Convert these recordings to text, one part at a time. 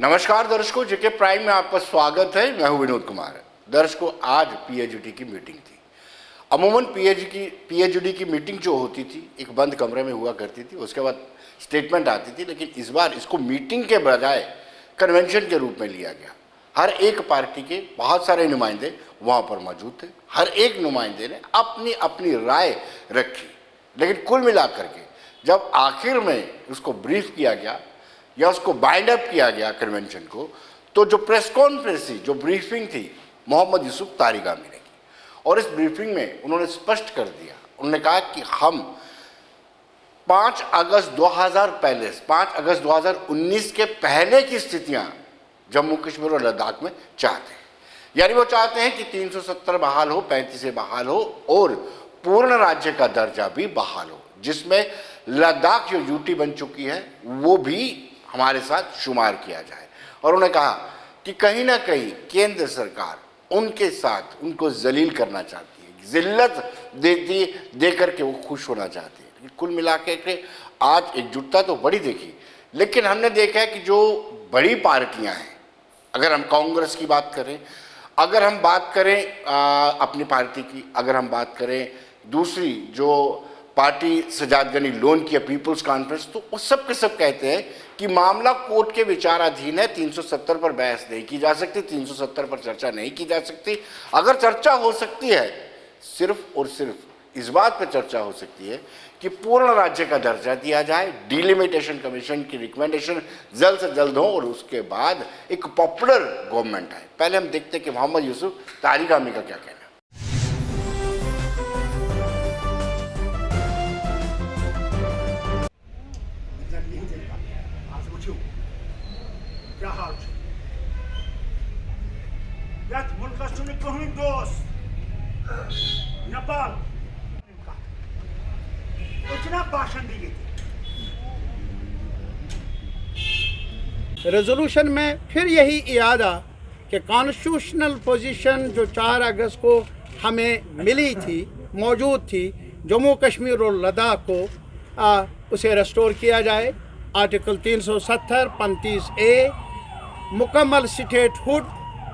नमस्कार दर्शकों, जेके प्राइम में आपका स्वागत है। मैं हूं विनोद कुमार। दर्शकों, आज पीएचडी की मीटिंग थी। अमूमन पीएचडी की मीटिंग जो होती थी एक बंद कमरे में हुआ करती थी, उसके बाद स्टेटमेंट आती थी, लेकिन इस बार इसको मीटिंग के बजाय कन्वेंशन के रूप में लिया गया। हर एक पार्टी के बहुत सारे नुमाइंदे वहाँ पर मौजूद थे। हर एक नुमाइंदे ने अपनी अपनी राय रखी, लेकिन कुल मिलाकर के जब आखिर में उसको ब्रीफ किया गया या उसको बाइंड अप किया गया कन्वेंशन को, तो जो प्रेस कॉन्फ्रेंस थी, जो ब्रीफिंग थी, मोहम्मद यूसुफ तारिगामी ने की। और इस ब्रीफिंग में उन्होंने स्पष्ट कर दिया, उन्होंने कहा कि हम 5 अगस्त 2019 के पहले की स्थितियां जम्मू कश्मीर और लद्दाख में चाहते हैं। यानी वो चाहते हैं कि 370 बहाल हो, 35 बहाल हो और पूर्ण राज्य का दर्जा भी बहाल हो, जिसमें लद्दाख जो यूटी बन चुकी है वो भी हमारे साथ शुमार किया जाए। और उन्होंने कहा कि कहीं ना कहीं केंद्र सरकार उनके साथ उनको जलील करना चाहती है, जिल्लत दे करके वो खुश होना चाहती है। लेकिन कुल मिला के आज एकजुटता तो बड़ी देखी, लेकिन हमने देखा है कि जो बड़ी पार्टियां हैं, अगर हम कांग्रेस की बात करें, अगर हम बात करें अपनी पार्टी की, अगर हम बात करें दूसरी जो पार्टी सजाद गनी लोन की पीपुल्स कॉन्फ्रेंस, तो वो सब के सब कहते हैं कि मामला कोर्ट के विचाराधीन है, 370 पर बहस नहीं की जा सकती, 370 पर चर्चा नहीं की जा सकती। अगर चर्चा हो सकती है, सिर्फ और सिर्फ इस बात पर चर्चा हो सकती है कि पूर्ण राज्य का दर्जा दिया जाए, डिलिमिटेशन कमीशन की रिकमेंडेशन जल्द से जल्द हो और उसके बाद एक पॉपुलर गवर्नमेंट आए। पहले हम देखते हैं कि मोहम्मद यूसुफ तारिगामी का क्या कहना है। क्या हाल यथ मुल्कस कहन दोस्त नेपाल इतना भाषण दिए थे। रेजोल्यूशन में फिर यही इरादा कि कॉन्स्टिट्यूशनल पोजीशन जो 4 अगस्त को हमें मिली थी, मौजूद थी, जम्मू कश्मीर और लद्दाख को उसे रेस्टोर किया जाए। आर्टिकल 370, 35A, मुकम्मल स्टेटहुड,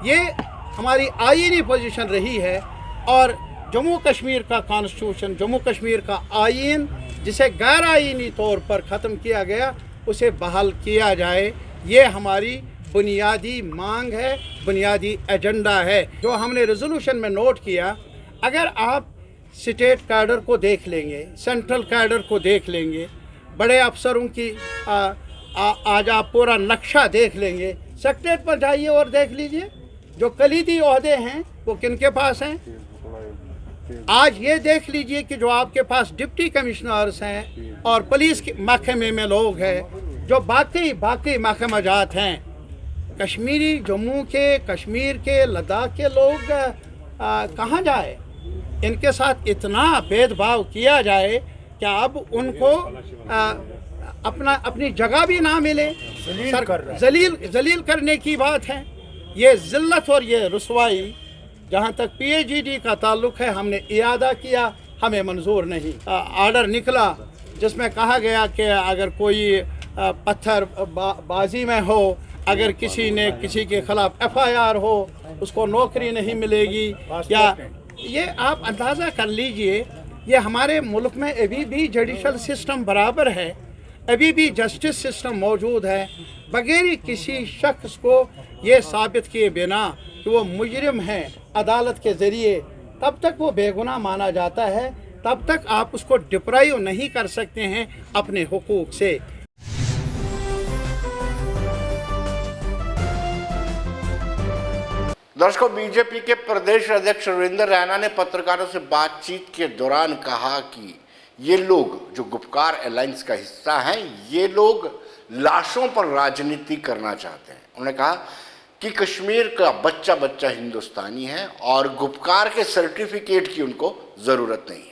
ये हमारी आईनी पोजीशन रही है। और जम्मू कश्मीर का कॉन्स्टिट्यूशन, जम्मू कश्मीर का आइन जिसे गैर आइनी तौर पर ख़त्म किया गया, उसे बहाल किया जाए। ये हमारी बुनियादी मांग है, बुनियादी एजेंडा है जो हमने रेजोल्यूशन में नोट किया। अगर आप स्टेट कैडर को देख लेंगे, सेंट्रल कैडर को देख लेंगे, बड़े अफसरों की आज आप पूरा नक्शा देख लेंगे। सेक्रेटरीट पर जाइए और देख लीजिए जो कलीदी ओहदे हैं वो किन के पास हैं। आज ये देख लीजिए कि जो आपके पास डिप्टी कमिश्नर्स हैं और पुलिस के महकमे में लोग हैं, जो बाकी महकमा जात हैं, कश्मीरी जम्मू के, कश्मीर के, लद्दाख के लोग कहाँ जाए। इनके साथ इतना भेदभाव किया जाए कि अब उनको अपनी जगह भी ना मिले। जलील करने की बात है। ये जिल्लत और ये रुसवाई, जहाँ तक पीएचडी का ताल्लुक है, हमने इरादा किया, हमें मंजूर नहीं। आर्डर निकला जिसमें कहा गया कि अगर कोई पत्थर बाजी में हो, अगर किसी ने किसी के खिलाफ एफआईआर हो, उसको नौकरी नहीं मिलेगी। या ये आप अंदाज़ा कर लीजिए, ये हमारे मुल्क में अभी भी जुडिशल सिस्टम बराबर है, अभी भी जस्टिस सिस्टम मौजूद है। बगैर किसी शख्स को ये साबित किए बिना कि वो मुजरिम है अदालत के ज़रिए, तब तक वो बेगुनाह माना जाता है, तब तक आप उसको डिप्राइव नहीं कर सकते हैं अपने हुकूक से। दर्शकों, बीजेपी के प्रदेश अध्यक्ष रविंद्र रैना ने पत्रकारों से बातचीत के दौरान कहा कि ये लोग जो गुपकार अलायंस का हिस्सा हैं, ये लोग लाशों पर राजनीति करना चाहते हैं। उन्होंने कहा कि कश्मीर का बच्चा बच्चा हिंदुस्तानी है और गुपकार के सर्टिफिकेट की उनको ज़रूरत नहीं है।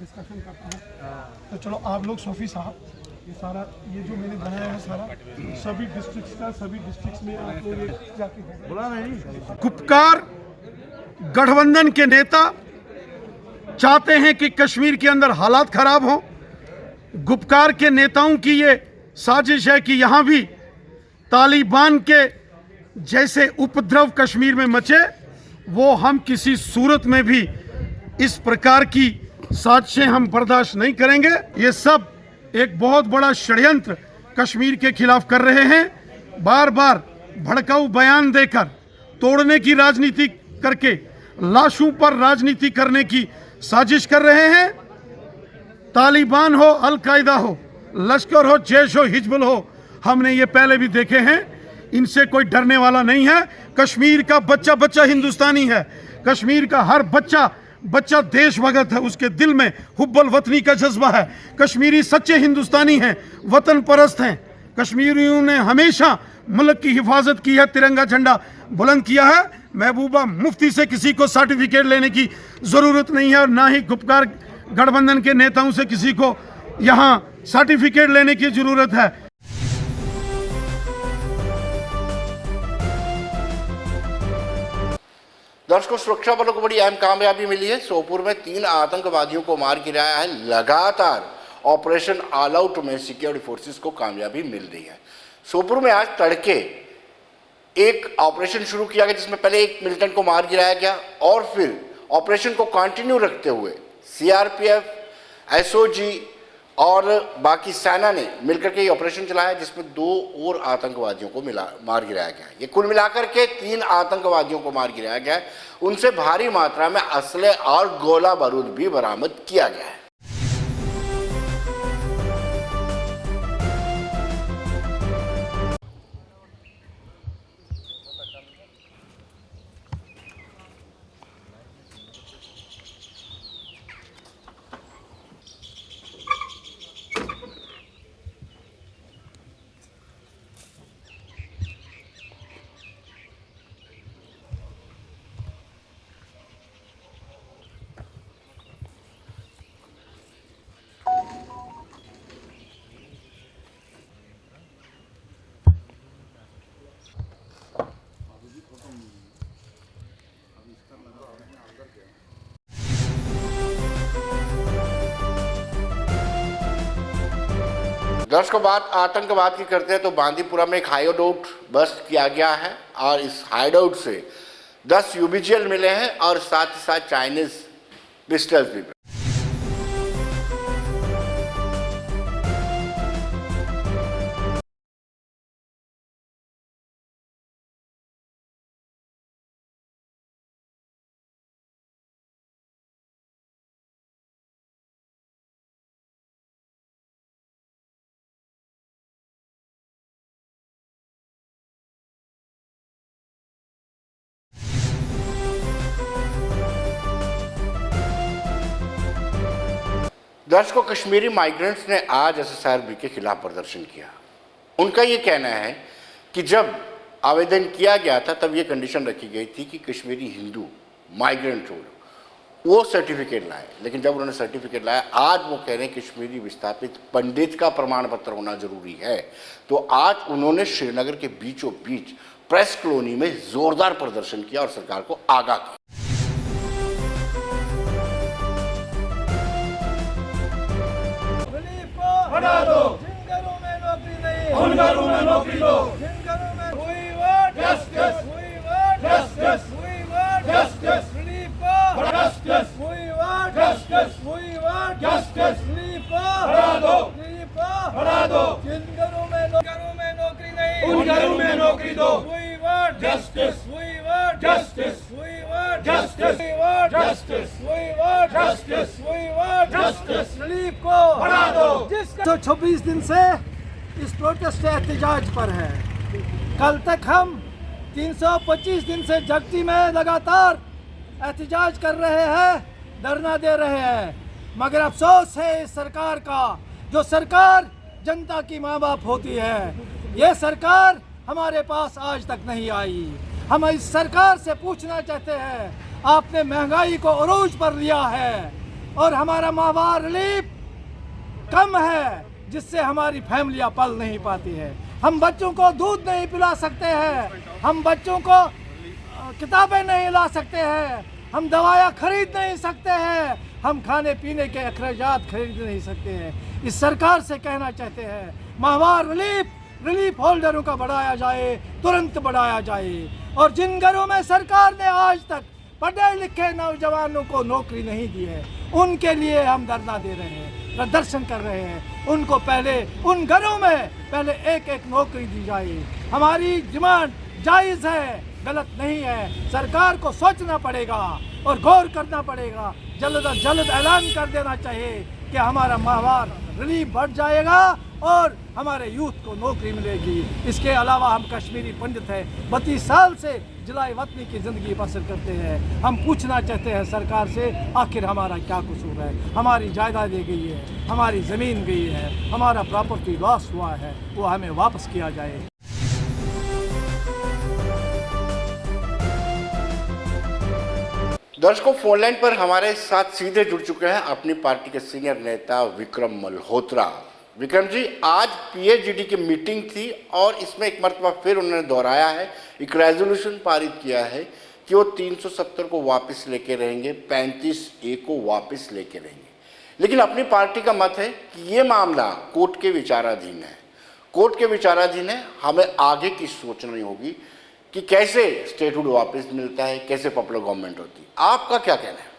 डिस्कशन करता हूँ। तो चलो आप लोग सोफी साहब, ये सारा ये जो मैंने बनाया है सारा सभी डिस्ट्रिक्ट्स में आप लोग ये जाके बुला रहे हैं। गुपकार गठबंधन के नेता चाहते हैं कि कश्मीर के अंदर हालात खराब हों। गुपकार के नेताओं की ये साजिश है कि यहाँ भी तालिबान के जैसे उपद्रव कश्मीर में मचे, वो हम किसी सूरत में भी इस प्रकार की साजिशें हम बर्दाश्त नहीं करेंगे। ये सब एक बहुत बड़ा षड्यंत्र कश्मीर के खिलाफ कर रहे हैं। बार बार भड़काऊ बयान देकर, तोड़ने की राजनीति करके, लाशों पर राजनीति करने की साजिश कर रहे हैं। तालिबान हो, अल-कायदा हो, लश्कर हो, जैश हो, हिजबुल हो, हमने ये पहले भी देखे हैं। इनसे कोई डरने वाला नहीं है। कश्मीर का बच्चा बच्चा हिंदुस्तानी है। कश्मीर का हर बच्चा बच्चा देशभगत है। उसके दिल में हुब्बुल वतनी का जज्बा है। कश्मीरी सच्चे हिंदुस्तानी हैं, वतन परस्त हैं। कश्मीरियों ने हमेशा मुल्क की हिफाजत की है, तिरंगा झंडा बुलंद किया है। महबूबा मुफ्ती से किसी को सर्टिफिकेट लेने की ज़रूरत नहीं है और ना ही गुपकार गठबंधन के नेताओं से किसी को यहाँ सर्टिफिकेट लेने की ज़रूरत है। दर्शकों, सुरक्षा बलों को बड़ी अहम कामयाबी मिली है। सोपोर में 3 आतंकवादियों को मार गिराया है। लगातार ऑपरेशन ऑल आउट में सिक्योरिटी फोर्सेस को कामयाबी मिल रही है। सोपोर में आज तड़के एक ऑपरेशन शुरू किया गया जिसमें पहले एक मिलिटेंट को मार गिराया गया और फिर ऑपरेशन को कंटिन्यू रखते हुए सीआरपीएफ, एसओजी और बाकी सेना ने मिलकर के ये ऑपरेशन चलाया जिसमें 2 और आतंकवादियों को मार गिराया गया। ये कुल मिलाकर के 3 आतंकवादियों को मार गिराया गया। उनसे भारी मात्रा में असले और गोला बारूद भी बरामद किया गया है। दर्शकों, बात आतंकवाद की करते हैं तो बांदीपुरा में एक हाइडआउट बस्ट किया गया है और इस हाइडआउट से 10 यूबीजीएल मिले हैं और साथ ही साथ चाइनीज पिस्टल्स भी। दर्शकों, कश्मीरी माइग्रेंट्स ने आज एसएसआरबी के खिलाफ प्रदर्शन किया। उनका ये कहना है कि जब आवेदन किया गया था तब ये कंडीशन रखी गई थी कि कश्मीरी हिंदू माइग्रेंट हो वो सर्टिफिकेट लाए, लेकिन जब उन्होंने सर्टिफिकेट लाया, आज वो कह रहे हैं कश्मीरी विस्थापित पंडित का प्रमाण पत्र होना जरूरी है। तो आज उन्होंने श्रीनगर के बीचों बीच प्रेस कॉलोनी में जोरदार प्रदर्शन किया और सरकार को आगाह किया। हटा दो, जिन घरों में नौकरी नहीं, उन घरों में नौकरी दो, जिन घरों में हुई वर्ड जस्टिस, हुई वर्ड जस्टिस, हुई वर्ड जस्टिस, रिलीफ को जस्टिस, हुई वर्ड जस्टिस, हुई वर्ड जस्टिस, रिलीफ को हटा दो, रिलीफ को हटा दो, जिन घरों में नौकरी नहीं, उन घरों में नौकरी दो, हुई वर्ड जस्टिस, हुई वर्ड जस्टिस, हुई वर्ड जस्टिस, हुई वर्ड जस्टिस, हुई वर्ड जस्टिस, हुई वर्ड जस्टिस, रिलीफ को हटा दो। जिसका 26 दिन से इस प्रोटेस्ट एहतजाज पर है। कल तक हम 325 दिन से जगती में लगातार एहतजाज कर रहे हैं, धरना दे रहे हैं, मगर अफसोस है इस सरकार का, जो सरकार जनता की माँ बाप होती है। ये सरकार हमारे पास आज तक नहीं आई। हम इस सरकार से पूछना चाहते हैं, आपने महंगाई को अरूज पर लिया है, और हमारा माहवार रिलीफ कम है, जिससे हमारी फैमिलियां पल नहीं पाती है। हम बच्चों को दूध नहीं पिला सकते हैं, हम बच्चों को किताबें नहीं ला सकते हैं, हम दवाइयाँ खरीद नहीं सकते हैं, हम खाने पीने के अखराजात खरीद नहीं सकते हैं। इस सरकार से कहना चाहते हैं माहवार रिलीफ होल्डरों का बढ़ाया जाए, तुरंत बढ़ाया जाए। और जिन घरों में सरकार ने आज तक पढ़े लिखे नौजवानों को नौकरी नहीं दी है, उनके लिए हम धरना दे रहे हैं, प्रदर्शन कर रहे हैं। उनको पहले उन घरों में पहले एक एक नौकरी दी जाए। हमारी डिमांड जायज़ है, गलत नहीं है। सरकार को सोचना पड़ेगा और गौर करना पड़ेगा। जल्द अज जल्द ऐलान कर देना चाहिए कि हमारा माहवार रिलीफ बढ़ जाएगा और हमारे यूथ को नौकरी मिलेगी। इसके अलावा हम कश्मीरी पंडित हैं, 32 साल से जिलाए वतनी की ज़िंदगी बसर करते हैं। हम पूछना चाहते हैं सरकार से, आखिर हमारा क्या कसूर है? हमारी जायदादें गई है, हमारी ज़मीन गई है, हमारा प्रॉपर्टी लॉस हुआ है, वो हमें वापस किया जाए। दर्शकों, फोन लाइन पर हमारे साथ सीधे जुड़ चुके हैं अपनी पार्टी के सीनियर नेता विक्रम मल्होत्रा। विक्रम जी, आज पीएचईडी की मीटिंग थी और इसमें एक मरतबा फिर उन्होंने दोहराया है, एक रेजोल्यूशन पारित किया है कि वो 370 को वापस लेके रहेंगे, 35A को वापस लेके रहेंगे। लेकिन अपनी पार्टी का मत है कि ये मामला कोर्ट के विचाराधीन है, कोर्ट के विचाराधीन है, हमें आगे की सोचनी होगी कि कैसे स्टेटहुड वापस मिलता है, कैसे पॉपुलर गवर्नमेंट होती है। आपका क्या कहना है?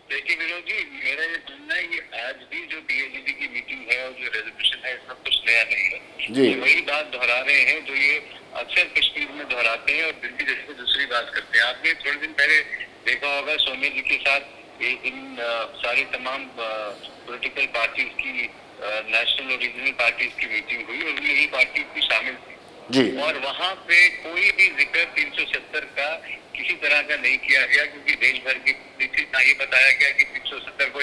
देखिए विनोद जी, मेरा ये मानना है कि आज भी जो पीएचईडी की मीटिंग है और जो रेजोल्यूशन है, इसमें कुछ नया नहीं है जी। ये वही बात दोहरा रहे हैं जो ये अक्सर कश्मीर में दोहराते हैं और दिल्ली जैसे दूसरी बात करते हैं। आपने थोड़े दिन पहले देखा होगा सोनिया जी के साथ इन सारी तमाम पॉलिटिकल पार्टीज की नेशनल और रीजनल पार्टीज की मीटिंग हुई और उनमें यही पार्टी भी शामिल थी जी। और वहाँ पे कोई भी जिक्र 370 का किसी तरह का नहीं किया गया, क्योंकि देश भर की ना ये बताया गया कि 370 को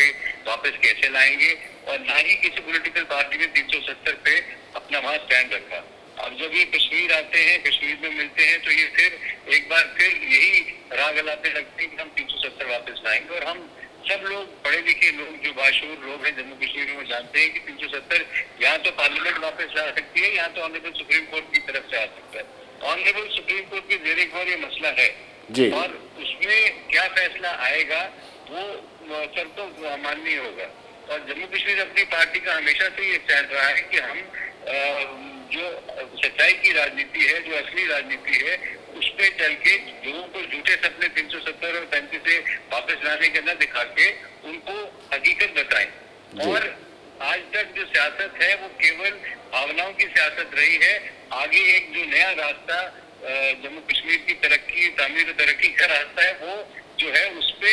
वापस कैसे लाएंगे और ना ही किसी पॉलिटिकल पार्टी ने 370 पे अपना वहाँ स्टैंड रखा। अब जब ये कश्मीर आते हैं, कश्मीर में मिलते हैं, तो ये फिर एक बार फिर यही राग गलाते लगते हैं कि हम 370 वापस लाएंगे। और हम सब लोग पढ़े लिखे लोग जो बाशूर लोग हैं जम्मू कश्मीर में जानते हैं कि 370 यहाँ तो पार्लियामेंट वापस ला सकती है, यहाँ तो ऑनरेबल सुप्रीम कोर्ट की तरफ से आ सकता है। ऑनरेबल सुप्रीम कोर्ट की जेर गौर ये मसला है जी। और उसमें क्या फैसला आएगा वो सब तो माननीय होगा। और जम्मू कश्मीर अपनी पार्टी का हमेशा से ये स्टैंड रहा है कि हम जो सच्चाई की राजनीति है, जो असली राजनीति है, उस पे चल के लोगों को झूठे सपने 370 और 35 से वापस लाने के न दिखा के उनको हकीकत बताएं। और आज तक जो सियासत है वो केवल भावनाओं की सियासत रही है। आगे एक जो नया रास्ता जम्मू कश्मीर की तरक्की, तामीर तरक्की का रास्ता है, वो जो है उस पे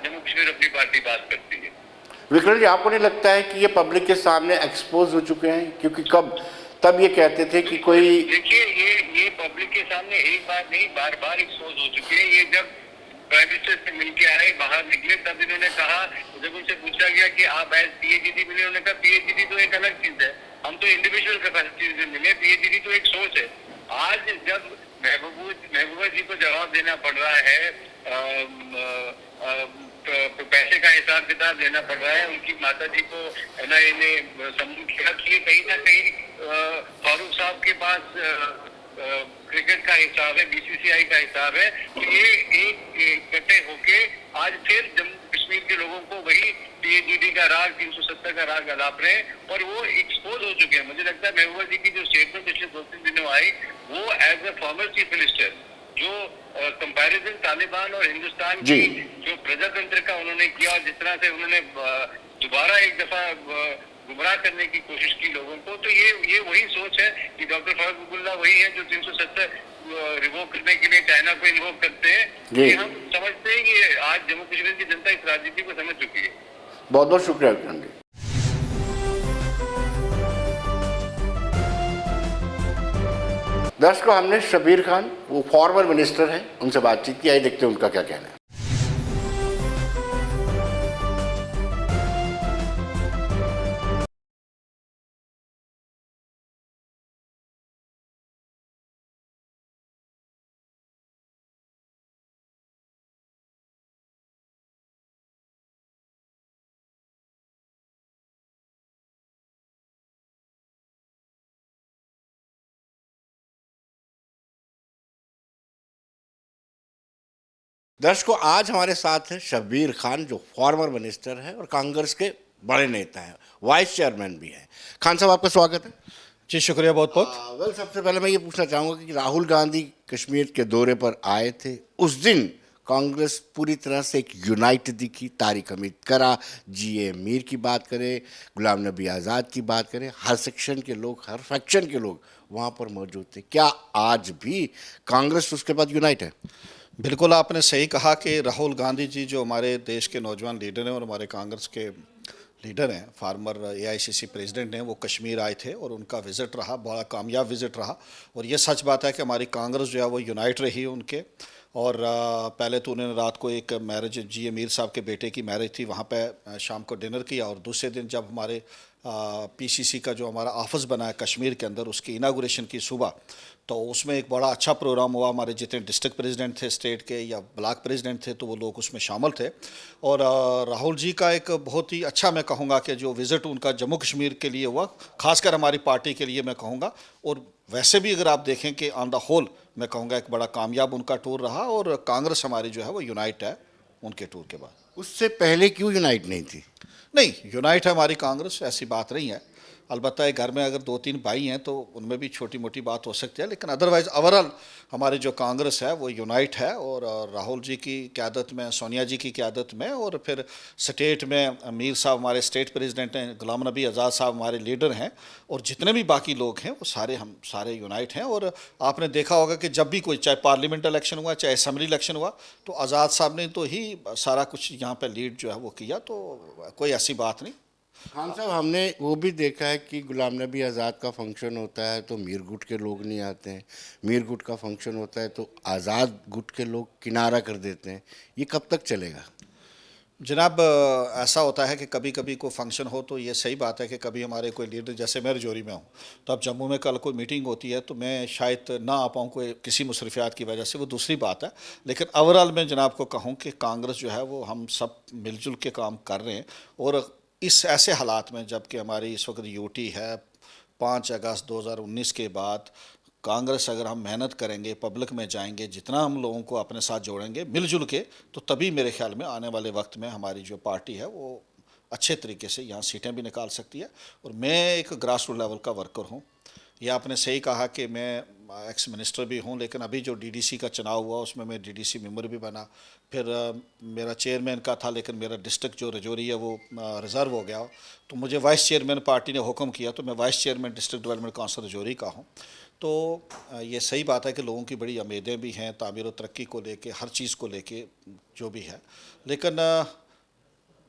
जम्मू कश्मीर अपनी पार्टी बात करती है। विक्रम जी, आपको नहीं लगता है कि ये पब्लिक के सामने एक्सपोज हो चुके हैं? क्योंकि तब ये कहते थे कि कोई, देखिए ये पब्लिक के सामने एक बार नहीं बार बार एक्सपोज हो चुके हैं। ये जब प्राइम मिनिस्टर से मिलके आए, बाहर निकले, तब इन्होंने कहा, जब उनसे पूछा गया कि आप एज पीएचईडी मिले, उन्होंने कहा पीएचईडी तो एक अलग चीज है, हम तो इंडिविजुअल कैपेसिटी से मिले, पीएचईडी तो एक सोच है। आज जब महबूबा जी को जवाब देना पड़ रहा है, पैसे का हिसाब किताब देना पड़ रहा है, उनकी माता जी को एनआईए ने समझ किया कि ये कहीं ना कहीं फारूक साहब के पास क्रिकेट का हिसाब है, बीसीसीआई का हिसाब है। तो ये एक इकट्ठे होके आज फिर जम्मू कश्मीर के लोगों को वही पीएचईडी का राग, 370 का राग अलाप रहे हैं और वो एक्सपोज हो चुके हैं। मुझे लगता है महबूबा जी की जो स्टेटमेंट पिछले 2-3 दिनों आई, वो as a former chief minister जो कंपैरिजन तालिबान और हिंदुस्तान की जो प्रजातंत्र का उन्होंने किया और जिस तरह से उन्होंने दोबारा एक दफा गुमराह करने की कोशिश की लोगों को, तो ये वही सोच है कि डॉक्टर फारूक अब्दुल्ला वही है जो 370 रिवोक करने के लिए चाइना को इन्वोक करते हैं। ये हम समझते हैं कि आज जम्मू कश्मीर की जनता इस राजनीति को समझ चुकी है। बहुत बहुत शुक्रिया विक्रम जी। दर्शकों, हमने शबीर खान, वो फॉर्मर मिनिस्टर हैं, उनसे बातचीत की। आइए देखते हैं उनका क्या कहना है। दर्शकों, आज हमारे साथ हैं शब्बीर खान, जो फॉर्मर मिनिस्टर है और कांग्रेस के बड़े नेता हैं, वाइस चेयरमैन भी हैं। खान साहब, आपका स्वागत है। जी शुक्रिया बहुत बहुत। वेल, सबसे पहले मैं ये पूछना चाहूँगा कि राहुल गांधी कश्मीर के दौरे पर आए थे, उस दिन कांग्रेस पूरी तरह से एक यूनाइट दिखी। तारिक हमीद करा, जीए मीर की बात करें, गुलाम नबी आज़ाद की बात करें, हर सेक्शन के लोग, हर फैक्शन के लोग वहाँ पर मौजूद थे। क्या आज भी कांग्रेस उसके बाद यूनाइट है? बिल्कुल आपने सही कहा कि राहुल गांधी जी जो हमारे देश के नौजवान लीडर हैं और हमारे कांग्रेस के लीडर हैं, फार्मर एआईसीसी प्रेसिडेंट हैं, वो कश्मीर आए थे और उनका विज़िट रहा, बड़ा कामयाब विज़िट रहा। और ये सच बात है कि हमारी कांग्रेस जो है वो यूनाइट रही उनके। और पहले तो उन्होंने रात को एक मैरिज, जीए मीर साहब के बेटे की मैरिज थी, वहाँ पे शाम को डिनर किया। और दूसरे दिन जब हमारे पीसीसी का जो हमारा ऑफिस बना है कश्मीर के अंदर, उसकी इनागुरेशन की सुबह, तो उसमें एक बड़ा अच्छा प्रोग्राम हुआ। हमारे जितने डिस्ट्रिक्ट प्रेसिडेंट थे स्टेट के या ब्लॉक प्रेसिडेंट थे, तो वो लोग उसमें शामिल थे। और राहुल जी का एक बहुत ही अच्छा, मैं कहूँगा कि जो विज़िट उनका जम्मू कश्मीर के लिए हुआ, खासकर हमारी पार्टी के लिए मैं कहूँगा। और वैसे भी अगर आप देखें कि ऑन द होल मैं कहूँगा एक बड़ा कामयाब उनका टूर रहा। और कांग्रेस हमारी जो है वो यूनाइट है उनके टूर के बाद। उससे पहले क्यों यूनाइट नहीं थी? नहीं, यूनाइट है हमारी कांग्रेस, ऐसी बात नहीं है। अलबत्ता एक घर में अगर 2-3 भाई हैं तो उनमें भी छोटी मोटी बात हो सकती है, लेकिन अदरवाइज़ ओवरऑल हमारी जो कांग्रेस है वो यूनाइट है। और राहुल जी की क़यादत में, सोनिया जी की क़यादत में, और फिर स्टेट में मीर साहब हमारे स्टेट प्रेसिडेंट हैं, गुलाम नबी आज़ाद साहब हमारे लीडर हैं, और जितने भी बाकी लोग हैं वो सारे, हम सारे यूनाइट हैं। और आपने देखा होगा कि जब भी कोई, चाहे पार्लियामेंट इलेक्शन हुआ, चाहे असम्बली इलेक्शन हुआ, तो आज़ाद साहब ने तो ही सारा कुछ यहाँ पर लीड जो है वो किया, तो कोई ऐसी बात नहीं। खान साहब, हमने वो भी देखा है कि गुलाम नबी आज़ाद का फंक्शन होता है तो मीर गुट के लोग नहीं आते हैं, मीर गुट का फंक्शन होता है तो आज़ाद गुट के लोग किनारा कर देते हैं। ये कब तक चलेगा? जनाब, ऐसा होता है कि कभी कभी कोई फंक्शन हो तो ये सही बात है कि कभी हमारे कोई लीडर, जैसे मैं रजौरी में हूँ, तो अब जम्मू में कल कोई मीटिंग होती है तो मैं शायद ना आ पाऊँ कोई किसी मुसरफियात की वजह से, वो दूसरी बात है। लेकिन ओवरऑल मैं जनाब को कहूँ कि कांग्रेस जो है वो हम सब मिलजुल के काम कर रहे हैं। और इस ऐसे हालात में जबकि हमारी इस वक्त यूटी है, 5 अगस्त 2019 के बाद कांग्रेस, अगर हम मेहनत करेंगे, पब्लिक में जाएंगे, जितना हम लोगों को अपने साथ जोड़ेंगे मिलजुल के, तो तभी मेरे ख्याल में आने वाले वक्त में हमारी जो पार्टी है वो अच्छे तरीके से यहाँ सीटें भी निकाल सकती है। और मैं एक ग्रास रूट लेवल का वर्कर हूँ। ये आपने सही कहा कि मैं एक्स मिनिस्टर भी हूँ, लेकिन अभी जो डीडीसी का चुनाव हुआ उसमें मैं डीडीसी मेंबर भी बना। फिर मेरा चेयरमैन का था, लेकिन मेरा डिस्ट्रिक्ट जो रजौरी है वो रिज़र्व हो गया, तो मुझे वाइस चेयरमैन पार्टी ने हुक्म किया, तो मैं vice chairman district development council Rajouri का हूँ। तो ये सही बात है कि लोगों की बड़ी उम्मीदें भी हैं तामीर और तरक्की को लेके, हर चीज़ को लेके जो भी है। लेकिन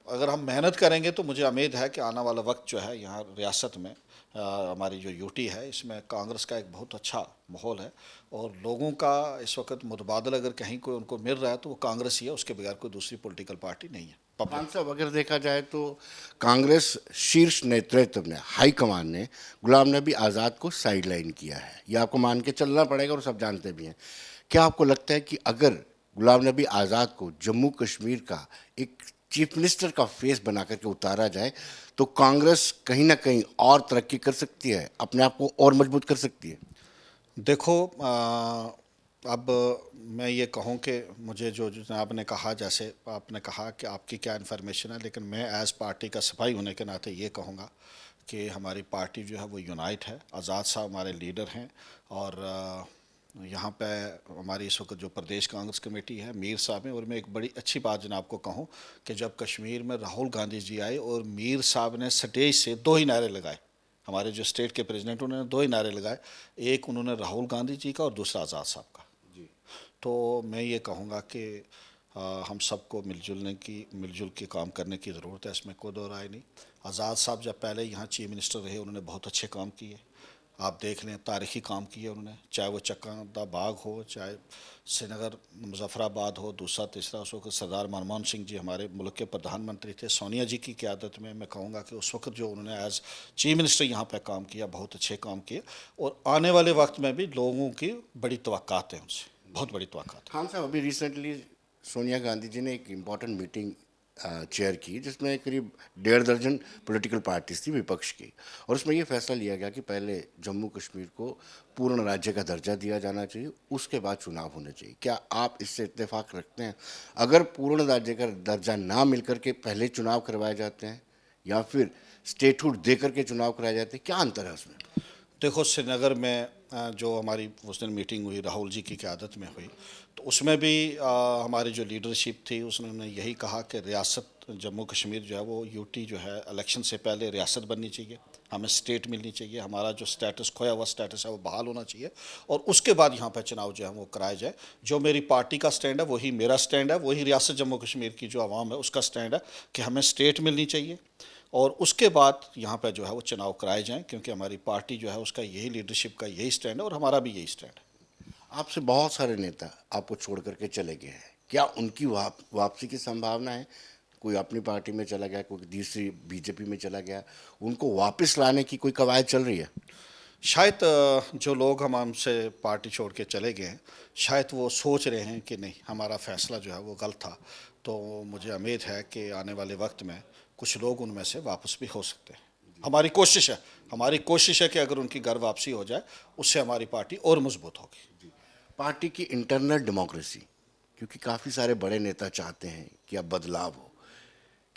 अगर हम मेहनत करेंगे तो मुझे उम्मीद है कि आने वाला वक्त जो है यहाँ रियासत में हमारी जो यूटी है, इसमें कांग्रेस का एक बहुत अच्छा माहौल है। और लोगों का इस वक्त मुतबादल अगर कहीं कोई उनको मिल रहा है तो वो कांग्रेस ही है, उसके बगैर कोई दूसरी पॉलिटिकल पार्टी नहीं है। खान साहब, अगर देखा जाए तो कांग्रेस शीर्ष नेतृत्व ने, हाई कमान ने गुलाम नबी आज़ाद को साइडलाइन किया है। ये आपको मान के चलना पड़ेगा और सब जानते भी हैं। क्या आपको लगता है कि अगर गुलाम नबी आज़ाद को जम्मू कश्मीर का एक चीफ मिनिस्टर का फेस बना करके उतारा जाए तो कांग्रेस कहीं ना कहीं और तरक्की कर सकती है, अपने आप को और मजबूत कर सकती है? देखो, अब मैं ये कहूँ कि मुझे जो जनाब ने कहा, जैसे आपने कहा कि आपकी क्या इन्फॉर्मेशन है, लेकिन मैं एज़ पार्टी का सिपाही होने के नाते ये कहूँगा कि हमारी पार्टी जो है वो यूनाइट है। आज़ाद साहब हमारे लीडर हैं। और यहाँ पे हमारी इस वक्त जो प्रदेश कांग्रेस कमेटी है, मीर साहब हैं। और मैं एक बड़ी अच्छी बात जनाब को कहूँ कि जब कश्मीर में राहुल गांधी जी आए और मीर साहब ने स्टेज से 2 ही नारे लगाए, हमारे जो स्टेट के प्रेसिडेंट उन्होंने 2 ही नारे लगाए, एक उन्होंने राहुल गांधी जी का और दूसरा आज़ाद साहब का। तो मैं ये कहूँगा कि हम सबको मिलजुल के काम करने की ज़रूरत है, इसमें कोई दो राय नहीं। आज़ाद साहब जब पहले यहाँ चीफ मिनिस्टर रहे उन्होंने बहुत अच्छे काम किए, आप देख लें, तारीख़ी काम किए उन्होंने, चाहे वो चक्का बाग हो, चाहे श्रीनगर मुजफ्फराबाद हो, दूसरा तीसरा। उस वक्त सरदार मनमोहन सिंह जी हमारे मुल्क के प्रधानमंत्री थे, सोनिया जी की क़यादत में मैं कहूँगा कि उस वक्त जो उन्होंने एज़ चीफ मिनिस्टर यहाँ पर काम किया, बहुत अच्छे काम किए। और आने वाले वक्त में भी लोगों की बड़ी तवक्कात है उनसे, बहुत बड़ी तवक्कात। खान साहब, अभी रिसेंटली सोनिया गांधी जी ने एक इम्पॉर्टेंट मीटिंग चेयर की, जिसमें करीब 1.5 दर्जन पॉलिटिकल पार्टीज थी विपक्ष की, और उसमें ये फैसला लिया गया कि पहले जम्मू कश्मीर को पूर्ण राज्य का दर्जा दिया जाना चाहिए, उसके बाद चुनाव होने चाहिए। क्या आप इससे इत्तेफाक रखते हैं? अगर पूर्ण राज्य का दर्जा ना मिलकर के पहले चुनाव करवाए जाते हैं या फिर स्टेटहुड दे करके चुनाव कराए जाते हैं, क्या अंतर है उसमें? देखो, श्रीनगर में जो हमारी उस दिन मीटिंग हुई राहुल जी की क़यादत में हुई, तो उसमें भी हमारी जो लीडरशिप थी उसने यही कहा कि रियासत जम्मू कश्मीर जो है वो यूटी जो है इलेक्शन से पहले रियासत बननी चाहिए, हमें स्टेट मिलनी चाहिए, हमारा जो स्टेटस खोया हुआ स्टेटस है वो बहाल होना चाहिए, और उसके बाद यहाँ पर चुनाव जो है वो कराया जाए। जो मेरी पार्टी का स्टैंड है वही मेरा स्टैंड है, वही रियासत जम्मू कश्मीर की जो आवाम है उसका स्टैंड है कि हमें स्टेट मिलनी चाहिए और उसके बाद यहाँ पर जो है वो चुनाव कराए जाएं, क्योंकि हमारी पार्टी जो है उसका यही लीडरशिप का यही स्टैंड है और हमारा भी यही स्टैंड है। आपसे बहुत सारे नेता आपको छोड़ करके चले गए हैं, क्या उनकी वापसी की संभावना है? कोई अपनी पार्टी में चला गया, कोई दूसरी बीजेपी में चला गया, उनको वापस लाने की कोई कवायद चल रही है? शायद जो लोग हम हमसे पार्टी छोड़ के चले गए हैं, शायद वो सोच रहे हैं कि नहीं हमारा फ़ैसला जो है वो गलत था। तो मुझे उम्मीद है कि आने वाले वक्त में कुछ लोग उनमें से वापस भी हो सकते हैं। हमारी कोशिश है कि अगर उनकी घर वापसी हो जाए उससे हमारी पार्टी और मजबूत होगी। पार्टी की इंटरनल डेमोक्रेसी, क्योंकि काफ़ी सारे बड़े नेता चाहते हैं कि अब बदलाव हो,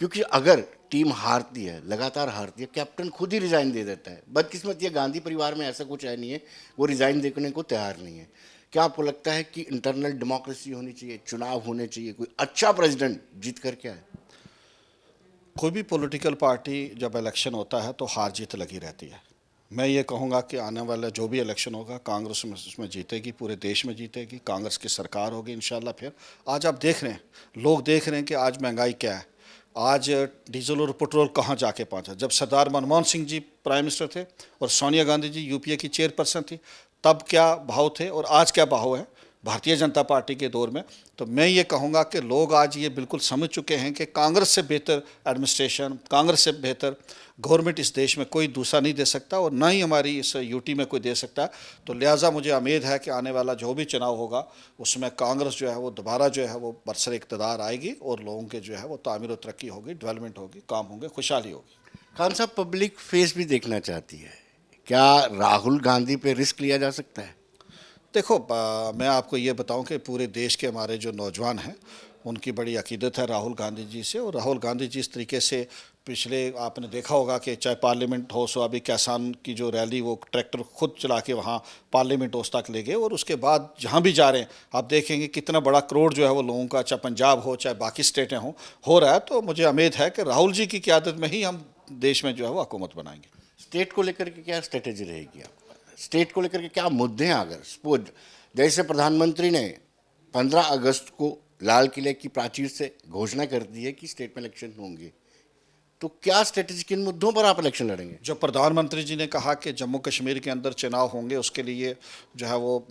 क्योंकि अगर टीम हारती है, लगातार हारती है, कैप्टन खुद ही रिज़ाइन दे देता है। बदकिस्मत ये गांधी परिवार में ऐसा कुछ है नहीं है, वो रिज़ाइन देने को तैयार नहीं है। क्या आपको लगता है कि इंटरनल डेमोक्रेसी होनी चाहिए, चुनाव होने चाहिए, कोई अच्छा प्रेसिडेंट जीत कर क्या है? कोई भी पॉलिटिकल पार्टी जब इलेक्शन होता है तो हार जीत लगी रहती है। मैं ये कहूँगा कि आने वाला जो भी इलेक्शन होगा कांग्रेस में उसमें जीतेगी, पूरे देश में जीतेगी, कांग्रेस की सरकार होगी इंशाल्लाह। फिर आज आप देख रहे हैं, लोग देख रहे हैं कि आज महंगाई क्या है, आज डीजल और पेट्रोल कहाँ जाके पहुँचा। जब सरदार मनमोहन सिंह जी प्राइम मिनिस्टर थे और सोनिया गांधी जी यूपीए की चेयरपर्सन थी, तब क्या भाव थे और आज क्या भाव है भारतीय जनता पार्टी के दौर में। तो मैं ये कहूँगा कि लोग आज ये बिल्कुल समझ चुके हैं कि कांग्रेस से बेहतर एडमिनिस्ट्रेशन, कांग्रेस से बेहतर गवर्नमेंट इस देश में कोई दूसरा नहीं दे सकता और ना ही हमारी इस यूटी में कोई दे सकता। तो लिहाजा मुझे उम्मीद है कि आने वाला जो भी चुनाव होगा उसमें कांग्रेस जो है वो दोबारा जो है वो बरसर इक़्तिदार आएगी और लोगों के जो है वो तामीर और तरक्की होगी, डेवलपमेंट होगी, काम होंगे, खुशहाली होगी। खान साहब, पब्लिक फेस भी देखना चाहती है, क्या राहुल गांधी पे रिस्क लिया जा सकता है? देखो, मैं आपको ये बताऊं कि पूरे देश के हमारे जो नौजवान हैं उनकी बड़ी अकीदत है राहुल गांधी जी से, और राहुल गांधी जी इस तरीके से पिछले आपने देखा होगा कि चाहे पार्लियामेंट हाउस हो, अभी किसान की जो रैली वो ट्रैक्टर खुद चला के वहाँ पार्लियामेंट हाउस तक ले गए, और उसके बाद जहाँ भी जा रहे हैं आप देखेंगे कितना बड़ा क्राउड जो है वो लोगों का, चाहे पंजाब हो चाहे बाकी स्टेटें हों, हो रहा है। तो मुझे उम्मीद है कि राहुल जी की क़यादत में ही हम देश में जो है वो हुकूमत बनाएंगे। स्टेट को लेकर के क्या स्ट्रेटेजी रहेगी? स्टेट को लेकर के क्या मुद्दे हैं? अगर सपोज जैसे प्रधानमंत्री ने 15 अगस्त को लाल किले की प्राचीर से घोषणा कर दी है कि स्टेट में इलेक्शन होंगे, तो क्या स्ट्रेटेजी, किन मुद्दों पर आप इलेक्शन लड़ेंगे? जो प्रधानमंत्री जी ने कहा कि जम्मू कश्मीर के अंदर चुनाव होंगे, उसके लिए जो है वो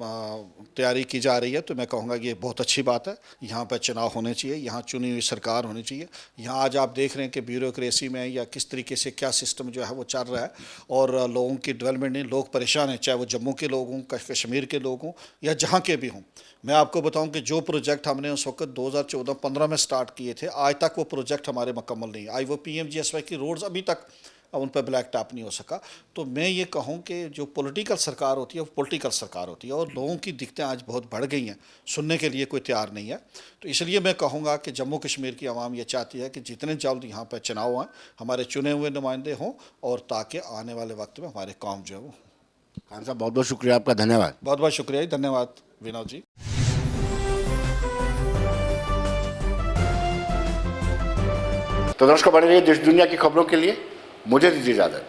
तैयारी की जा रही है, तो मैं कहूँगा ये बहुत अच्छी बात है। यहाँ पर चुनाव होने चाहिए, यहाँ चुनी हुई सरकार होनी चाहिए। यहाँ आज आप देख रहे हैं कि ब्यूरोक्रेसी में या किस तरीके से क्या सिस्टम जो है वो चल रहा है, और लोगों की डेवलपमेंट नहीं, लोग परेशान हैं, चाहे वो जम्मू के लोग हों, कश्मीर के लोग हों या जहाँ के भी हों। मैं आपको बताऊं कि जो प्रोजेक्ट हमने उस वक्त 2014-15 में स्टार्ट किए थे, आज तक वो प्रोजेक्ट हमारे मुकम्मल नहीं। आज वो PMGSY की रोड्स अभी तक उन पर ब्लैक टॉप नहीं हो सका। तो मैं ये कहूं कि जो पॉलिटिकल सरकार होती है वो पॉलिटिकल सरकार होती है, और लोगों की दिक्कतें आज बहुत बढ़ गई हैं, सुनने के लिए कोई तैयार नहीं है। तो इसलिए मैं कहूँगा कि जम्मू कश्मीर की आवाम ये चाहती है कि जितने जल्द यहाँ पर चुनाव आएँ, हमारे चुने हुए नुमाइंदे हों, और ताकि आने वाले वक्त में हमारे काम जो है वो। खान साहब, बहुत बहुत शुक्रिया आपका, धन्यवाद। बहुत बहुत शुक्रिया, धन्यवाद विनोद जी। तो दर्शकों, बने रहिए देश दुनिया की खबरों के लिए, मुझे दीजिए इजाजत।